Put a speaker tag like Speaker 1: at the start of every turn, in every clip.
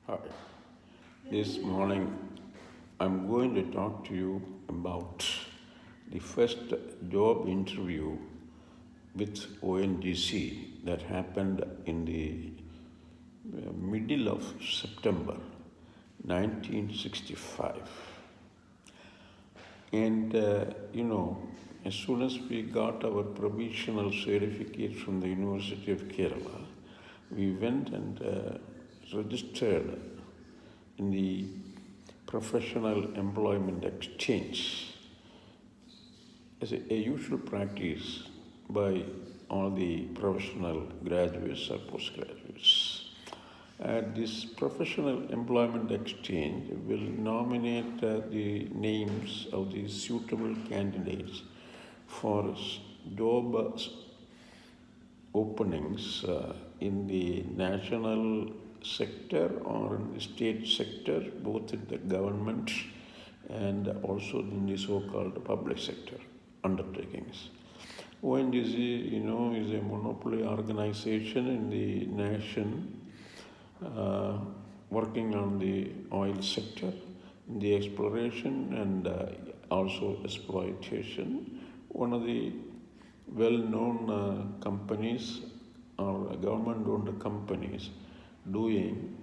Speaker 1: Hi. This morning I'm going to talk to you about the first job interview with ONGC that happened in the middle of September 1965. And as soon as we got our provisional certificate from the University of Kerala, we went and registered in the professional employment exchange as a usual practice by all the professional graduates or postgraduates. This professional employment exchange will nominate the names of the suitable candidates for job openings in the national sector or in the state sector, both in the government and also in the so-called public sector undertakings. ONGC, is a monopoly organization in the nation working on the oil sector, the exploration and also exploitation. One of the well-known companies or government-owned companies doing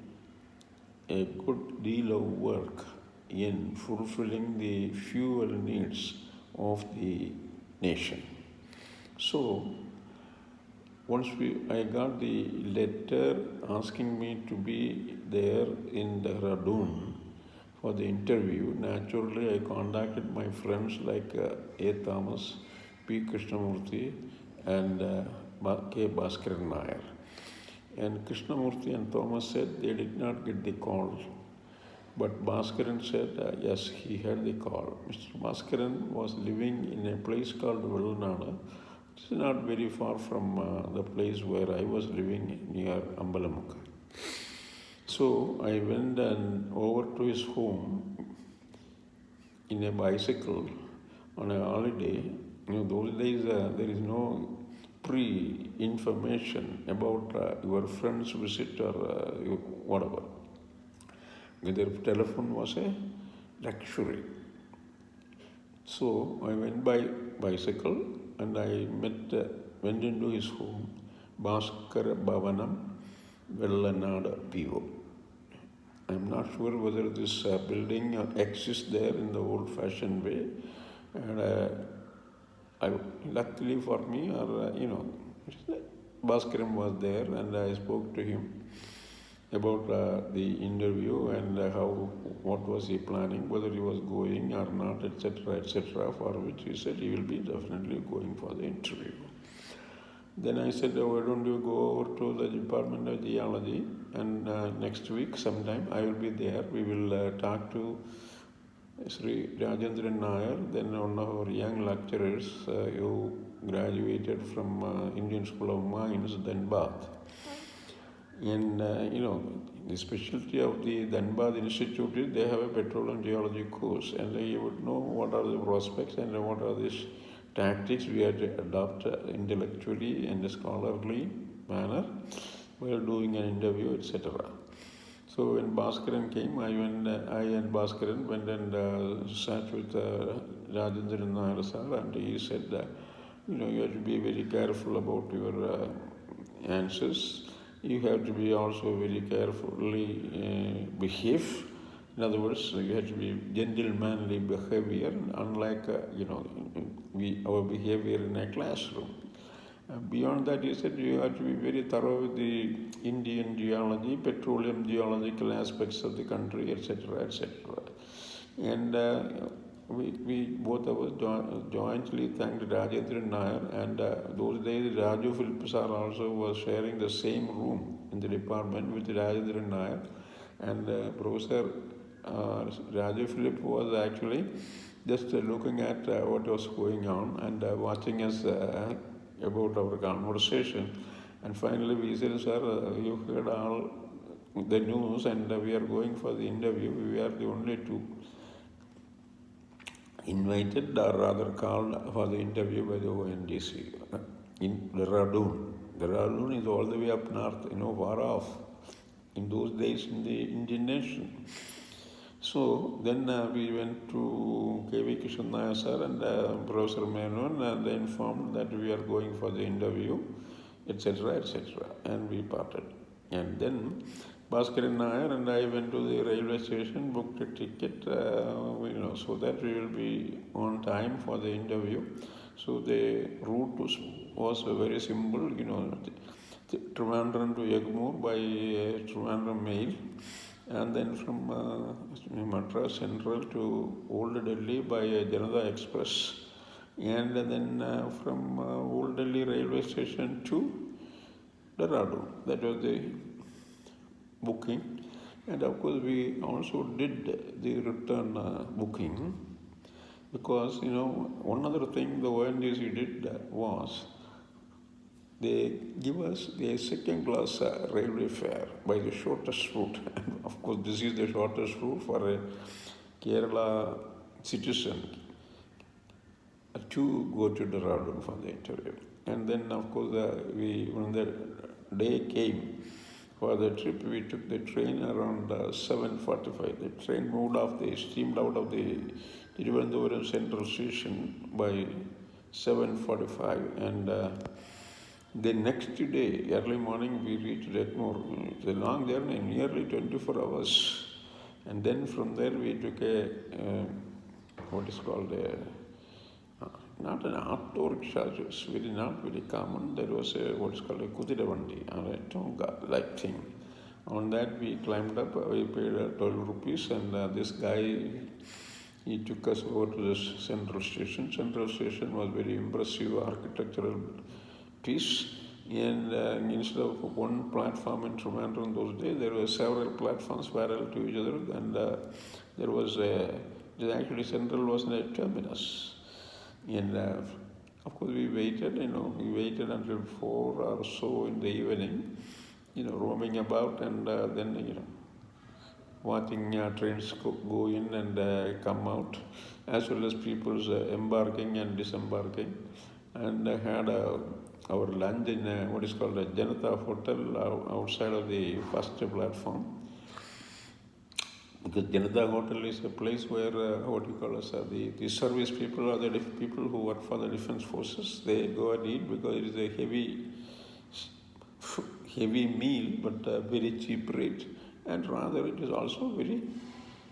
Speaker 1: a good deal of work in fulfilling the fuel needs of the nation. So, once I got the letter asking me to be there in Dehra Dun for the interview, naturally I contacted my friends like A. Thomas, P. Krishnamurthy and K. Bhaskaran. And Krishnamurthy and Thomas said they did not get the call. But Bhaskaran said, yes, he had the call. Mr. Bhaskaran was living in a place called Vellanada. It's not very far from the place where I was living near Ambalamukka. So I went over to his home in a bicycle on a holiday. Those days there is no pre-information about your friend's visit or whatever. Their telephone was a luxury. So I went by bicycle and I went into his home, Bhaskara Bhavanam, Vellanada, PO. I'm not sure whether this building exists there in the old-fashioned way. And luckily for me, Bhaskaran was there and I spoke to him about the interview and what was he planning, whether he was going or not, etc., for which he said he will be definitely going for the interview. Then I said, why don't you go over to the Department of Geology and next week sometime I will be there. We will talk to Sri Rajendran Nair, then one of our young lecturers who graduated from Indian School of Mines, Dhanbad. And the specialty of the Dhanbad Institute is they have a petroleum geology course, and you would know what are the prospects and what are these tactics we have to adopt intellectually and scholarly manner while doing an interview, etc. So when Bhaskaran came, I and Bhaskaran went and sat with Rajendran Nair sir, and he said that you have to be very careful about your answers. You have to be also very carefully behave. In other words, you have to be gentlemanly behavior, unlike our behavior in a classroom. Beyond that, he said you have to be very thorough with the Indian geology, petroleum geological aspects of the country, etc., etc. And we both of us jointly thanked Rajendran Nair, and those days Raju Philip sir also was sharing the same room in the department with Rajendran Nair, and Professor Raju Philip was actually just looking at what was going on and watching us about our conversation. And finally we said, sir, you heard all the news and we are going for the interview. We are the only two invited or rather called for the interview by the ONGC in Dehra Dun. Dehra Dun is all the way up north, far off. in those days in the Indian nation. So then we went to K.V. Kishan Nair sir and Professor Menon, and they informed that we are going for the interview, etc., etc., and we parted. And then Bhaskaran Nair and I went to the railway station, booked a ticket, so that we will be on time for the interview. So the route was very simple, Trivandrum to Egmore by Trivandrum Mail, and then from Madras Central to Old Delhi by Janata Express, and then from Old Delhi railway station to Dehra Dun. That was the booking, and of course we also did the return booking, because one other thing the ONGC did was they give us the second class railway fare by the shortest route. And of course, this is the shortest route for a Kerala citizen to go to Dehra Dun for the interview. And then, of course, when the day came for the trip, we took the train around 7:45. The train steamed out of the Thrivikramji Central Station by 7:45, and the next day, early morning, we reached Egmore. It's a long journey, nearly 24 hours. And then from there, we took what is called not an auto rickshaw, it's not very common. There was what is called a Kudiravandi, or a Tonga-like thing. On that, we climbed up, we paid 12 rupees, and this guy, he took us over to the central station. Central station was very impressive architectural piece, and instead of one platform in Trivandrum those days, there were several platforms parallel to each other, and there was actually Central was a terminus. And of course we waited until 4 or so in the evening, roaming about, and then watching trains go in and come out, as well as people's embarking and disembarking, and had our lunch in what is called a Janata Hotel outside of the first platform. Because Janata Hotel is a place where the service people or the people who work for the defense forces, they go and eat, because it is a heavy meal, but very cheap rate, and rather it is also very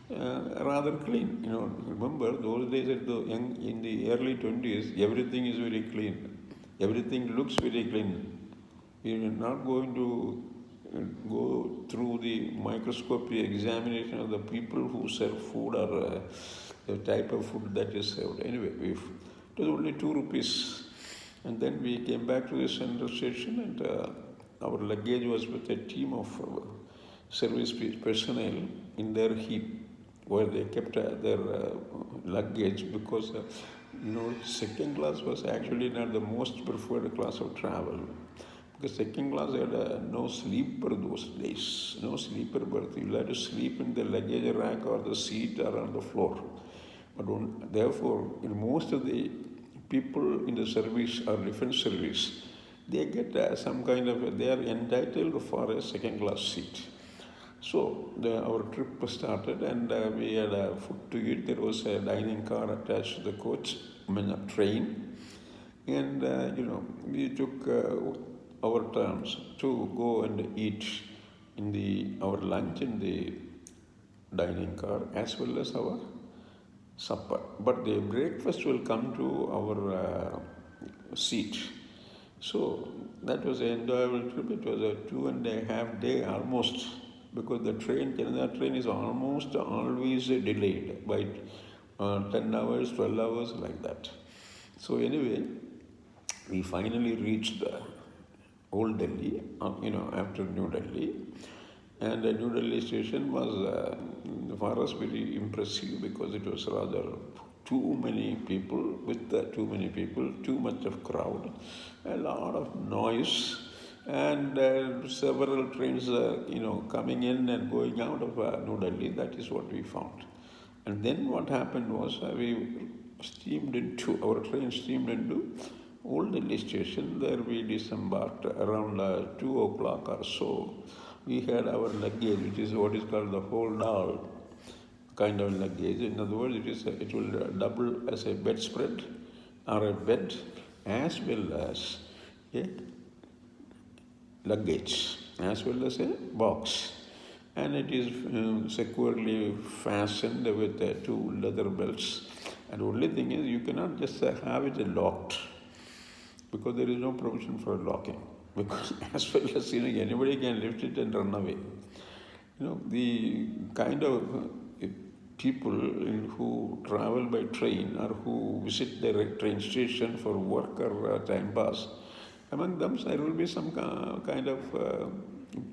Speaker 1: rather clean. Remember those days in the early 20s, everything is very clean. Everything looks very clean. We are not going to go through the microscopic examination of the people who serve food or the type of food that is served. Anyway, it was only 2 rupees. And then we came back to the central station, and our luggage was with a team of service personnel in their heap, where they kept their luggage, because second class was actually not the most preferred class of travel. Because second class had no sleeper those days, no sleeper berth. You had to sleep in the luggage rack or the seat or on the floor. But therefore, most of the people in the service or defense service, they get some kind of, they are entitled for a second class seat. So our trip started, and we had food to eat. There was a dining car attached to the coach, a train, and we took our turns to go and eat our lunch in the dining car, as well as our supper. But the breakfast will come to our seat. So that was an enjoyable trip. It was a 2.5 day almost, because the Canada train is almost always delayed by 10 hours, 12 hours, like that. So anyway, we finally reached Old Delhi, after New Delhi. And the New Delhi station was, for us, very impressive, because it was rather too many people, too much of crowd, a lot of noise, and several trains, coming in and going out of New Delhi. That is what we found. And then what happened was our train steamed into Old Delhi station. There we disembarked around 2 o'clock or so. we had our luggage, which is what is called the hold all kind of luggage. In other words, it will double as a bedspread or a bed as well as a luggage, as well as a box. And it is securely fastened with two leather belts. And the only thing is, you cannot just have it locked, because there is no provision for locking. Because as well as anybody can lift it and run away. The kind of people who travel by train or who visit the train station for work or time pass, among them there will be some kind of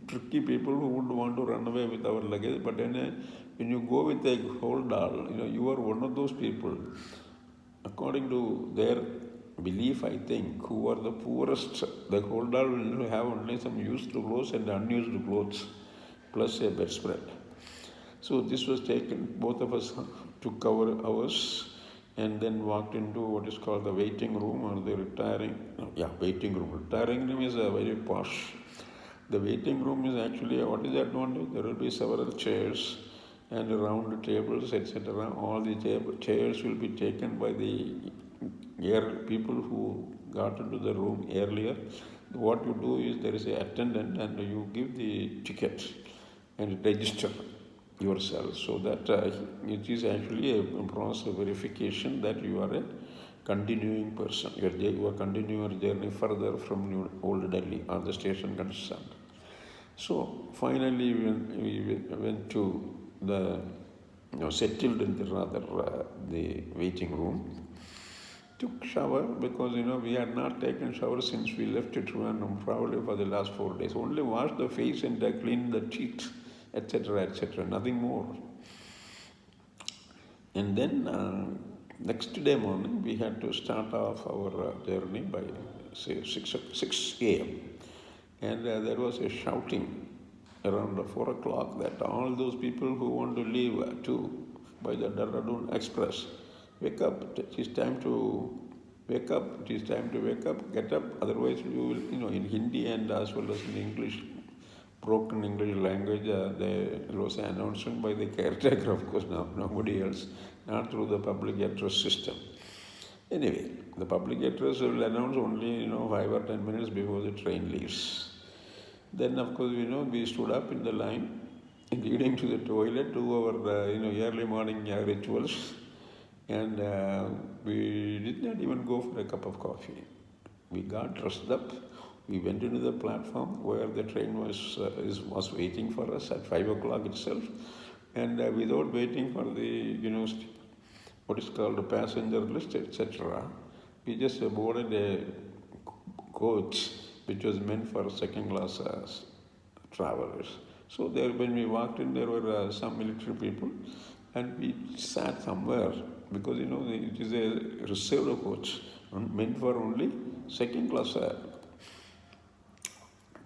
Speaker 1: tricky people who would want to run away with our luggage. But then when you go with a hold all, you are one of those people, according to their belief, I think, who are the poorest. The hold all will have only some used clothes and unused clothes, plus a bedspread. So this was taken, both of us took our hours and then walked into what is called the waiting room or the waiting room. Retiring room is a very posh. The waiting room is actually, what is the advantage? There will be several chairs and round tables, etc. All the chairs will be taken by the people who got into the room earlier. What you do is, there is an attendant and you give the ticket and register yourself, so that it is actually a process of verification that you are a continuing person. You are continuing your journey further from Old Delhi or the station concerned. So finally we went to the settled in the waiting room. Took shower, because we had not taken shower since we left Trivandrum, probably for the last 4 days. Only washed the face and cleaned the teeth, etc., etc. Nothing more. And then next day morning we had to start off our journey by say 6 a.m. And there was a shouting around 4 o'clock that all those people who want to leave too by the Dehra Dun Express, wake up, it is time to wake up, it is time to wake up, get up, otherwise you will, in Hindi and as well as in English, broken English language, there was an announcement by the caretaker, of course, nobody else, not through the public address system. Anyway, the public address will announce only, 5 or 10 minutes before the train leaves. Then, of course, we stood up in the line, leading to the toilet, to our, early morning rituals. And we did not even go for a cup of coffee. We got dressed up. We went into the platform where the train was waiting for us at 5 o'clock itself. And without waiting for the, what is called a passenger list, etc., we just boarded a coach which was meant for second-class travelers. So there, when we walked in, there were some military people, and we sat somewhere, because it is a reserved coach meant for only second-class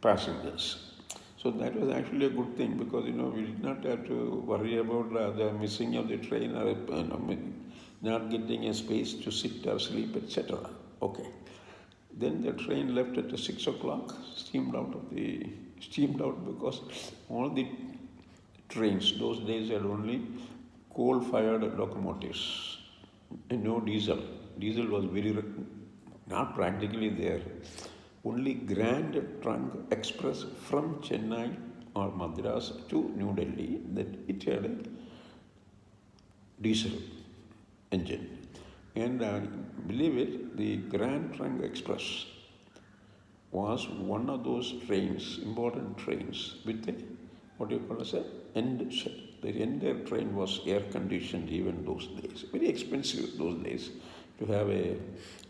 Speaker 1: passengers. So that was actually a good thing, because we did not have to worry about the missing of the train or not getting a space to sit or sleep, etc. Okay. Then the train left at 6 o'clock, steamed out because all the trains those days had only coal-fired locomotives and no diesel. Diesel was not practically there. Only Grand Trunk Express from Chennai or Madras to New Delhi, that it had a diesel engine. And believe it, the Grand Trunk Express was one of those trains, important trains, with a, what you call as a end shed. The entire train was air conditioned even those days. Very expensive those days to have a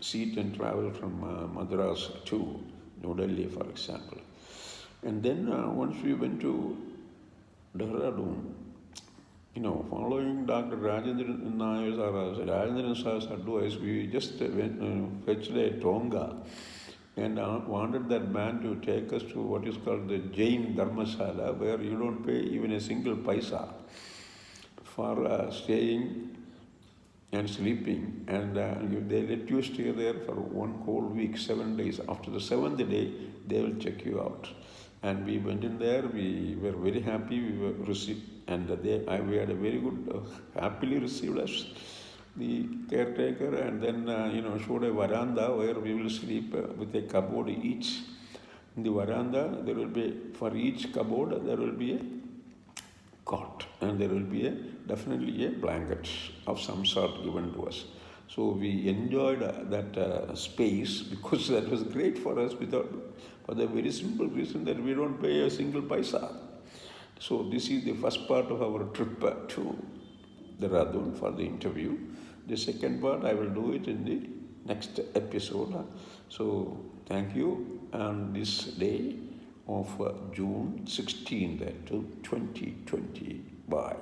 Speaker 1: seat and travel from Madras to New Delhi, for example. And then once we went to Dehra Dun, following Dr. Rajendran Nair's or Rajendran Sah's advice, we just went fetched a Tonga and wanted that man to take us to what is called the Jain Dharmasala, where you don't pay even a single paisa for staying and sleeping, and they let you stay there for one whole week, 7 days. After the 7th day, they will check you out. And we went in there. We were very happy. We were received, and we had a very good, happily received us, the caretaker, and then showed a veranda where we will sleep with a cupboard each. In the veranda, there will be, for each cupboard there will be a cot, and there will be definitely a blanket of some sort given to us. So we enjoyed that space because that was great for us, for the very simple reason that we don't pay a single paisa. So this is the first part of our trip to Dehra Dun for the interview. The second part I will do it in the next episode. So thank you on this day of June 16th to 2020. Bye.